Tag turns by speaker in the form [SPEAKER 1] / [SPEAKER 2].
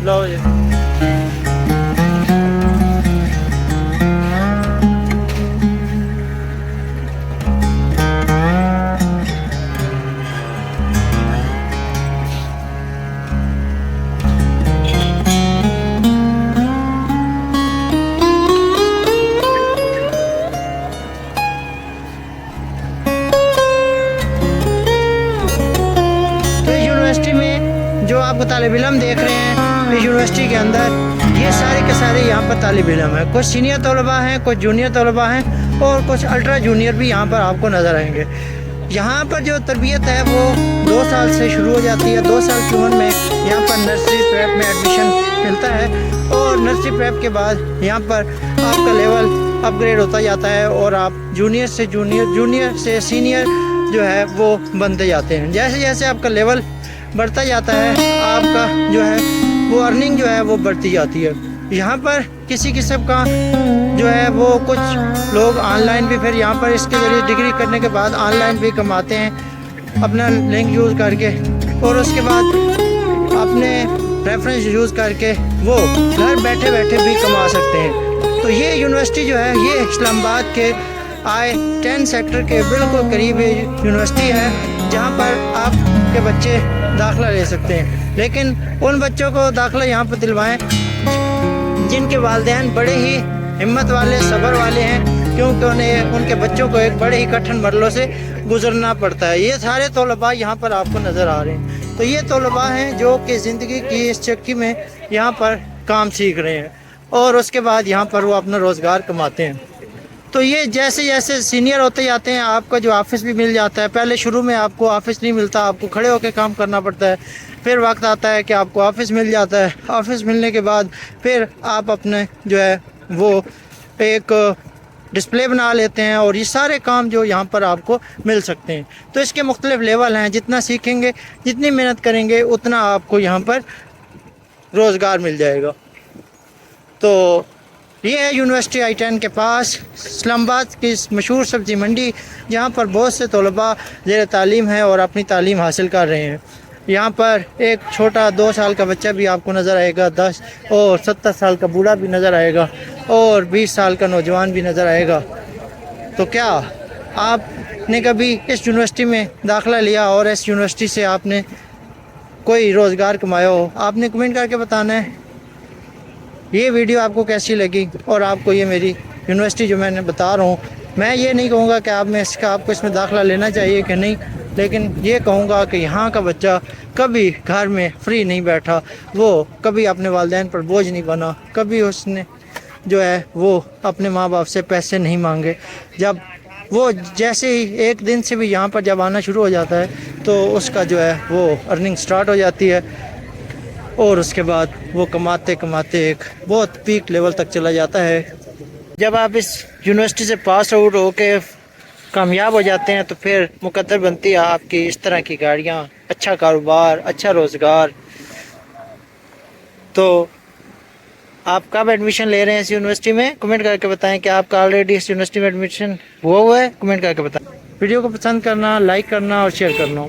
[SPEAKER 1] लो जी। तो इस यूनिवर्सिटी में जो आपको तालिब इल्म देख रहे हैं, इस यूनिवर्सिटी के अंदर ये सारे के सारे यहाँ पर तालिब इल्म हैं। कुछ सीनियर तलबा हैं, कुछ जूनियर तलबा हैं और कुछ अल्ट्रा जूनियर भी यहाँ पर आपको नज़र आएंगे। यहाँ पर जो तरबियत है वो 2 साल से शुरू हो जाती है। 2 साल की उम्र में यहाँ पर नर्सरी प्रेप में एडमिशन मिलता है और नर्सरी प्रेप के बाद यहाँ पर आपका लेवल अपग्रेड होता जाता है और आप जूनियर से जूनियर से सीनियर जो है वो बनते जाते हैं। जैसे जैसे आपका लेवल बढ़ता जाता है आपका जो है वो अर्निंग जो है वो बढ़ती जाती है। यहाँ पर किसी किस्म का जो है वो कुछ लोग ऑनलाइन भी फिर यहाँ पर इसके ज़रिए डिग्री करने के बाद ऑनलाइन भी कमाते हैं अपना लिंक यूज़ करके और उसके बाद अपने रेफरेंस यूज़ करके वो घर बैठे बैठे भी कमा सकते हैं। तो ये यूनिवर्सिटी जो है ये इस्लामाबाद के I-10 सेक्टर के बिल्कुल करीब यूनिवर्सिटी है जहाँ पर आपके बच्चे दाखिला ले सकते हैं। लेकिन उन बच्चों को दाखिला यहाँ पर दिलवाएं जिनके वालिदैन बड़े ही हिम्मत वाले सब्र वाले हैं, क्योंकि उन्हें उनके बच्चों को एक बड़े ही कठिन मरलों से गुजरना पड़ता है। ये सारे तलबा यहाँ पर आपको नज़र आ रहे हैं। तो ये तलबा हैं जो कि ज़िंदगी की इस चक्की में यहाँ पर काम सीख रहे हैं और उसके बाद यहाँ पर वो अपना रोज़गार कमाते हैं। तो ये जैसे जैसे सीनियर होते जाते हैं आपका जो ऑफिस भी मिल जाता है। पहले शुरू में आपको ऑफिस नहीं मिलता, आपको खड़े होकर काम करना पड़ता है। फिर वक्त आता है कि आपको ऑफिस मिल जाता है। ऑफिस मिलने के बाद फिर आप अपने जो है वो एक डिस्प्ले बना लेते हैं और ये सारे काम जो यहाँ पर आपको मिल सकते हैं। तो इसके मुख्तलिफ लेवल हैं, जितना सीखेंगे जितनी मेहनत करेंगे उतना आपको यहाँ पर रोज़गार मिल जाएगा। तो ये है यूनिवर्सिटी I-10 के पास इस्लामाबाद की इस मशहूर सब्ज़ी मंडी, जहाँ पर बहुत से तलबा ज़ेर तालीम है और अपनी तालीम हासिल कर रहे हैं। यहाँ पर एक छोटा 2 साल का बच्चा भी आपको नज़र आएगा, 10 और 70 साल का बूढ़ा भी नज़र आएगा और 20 साल का नौजवान भी नज़र आएगा। तो क्या आपने कभी इस यूनिवर्सिटी में दाखिला लिया और इस यूनिवर्सिटी से आपने कोई रोज़गार कमाया हो? आपने कमेंट करके बताना है। ये वीडियो आपको कैसी लगी और आपको ये मेरी यूनिवर्सिटी जो मैंने बता रहा हूँ, मैं ये नहीं कहूँगा कि आपको इसमें दाखिला लेना चाहिए कि नहीं, लेकिन ये कहूँगा कि यहाँ का बच्चा कभी घर में फ्री नहीं बैठा, वो कभी अपने वालिदैन पर बोझ नहीं बना, कभी उसने जो है वो अपने माँ बाप से पैसे नहीं मांगे। जब वो जैसे ही एक दिन से भी यहाँ पर जब आना शुरू हो जाता है तो उसका जो है वो अर्निंग स्टार्ट हो जाती है और उसके बाद वो कमाते कमाते एक बहुत पीक लेवल तक चला जाता है। जब आप इस यूनिवर्सिटी से पास आउट होके कामयाब हो जाते हैं तो फिर मुकद्दर बनती है आपकी इस तरह की गाड़ियाँ, अच्छा कारोबार, अच्छा रोज़गार। तो आप कब एडमिशन ले रहे हैं इस यूनिवर्सिटी में? कमेंट करके बताएं कि आपका ऑलरेडी इस यूनिवर्सिटी में एडमिशन हुआ है। कमेंट करके बताएं। वीडियो को पसंद करना, लाइक करना और शेयर करना।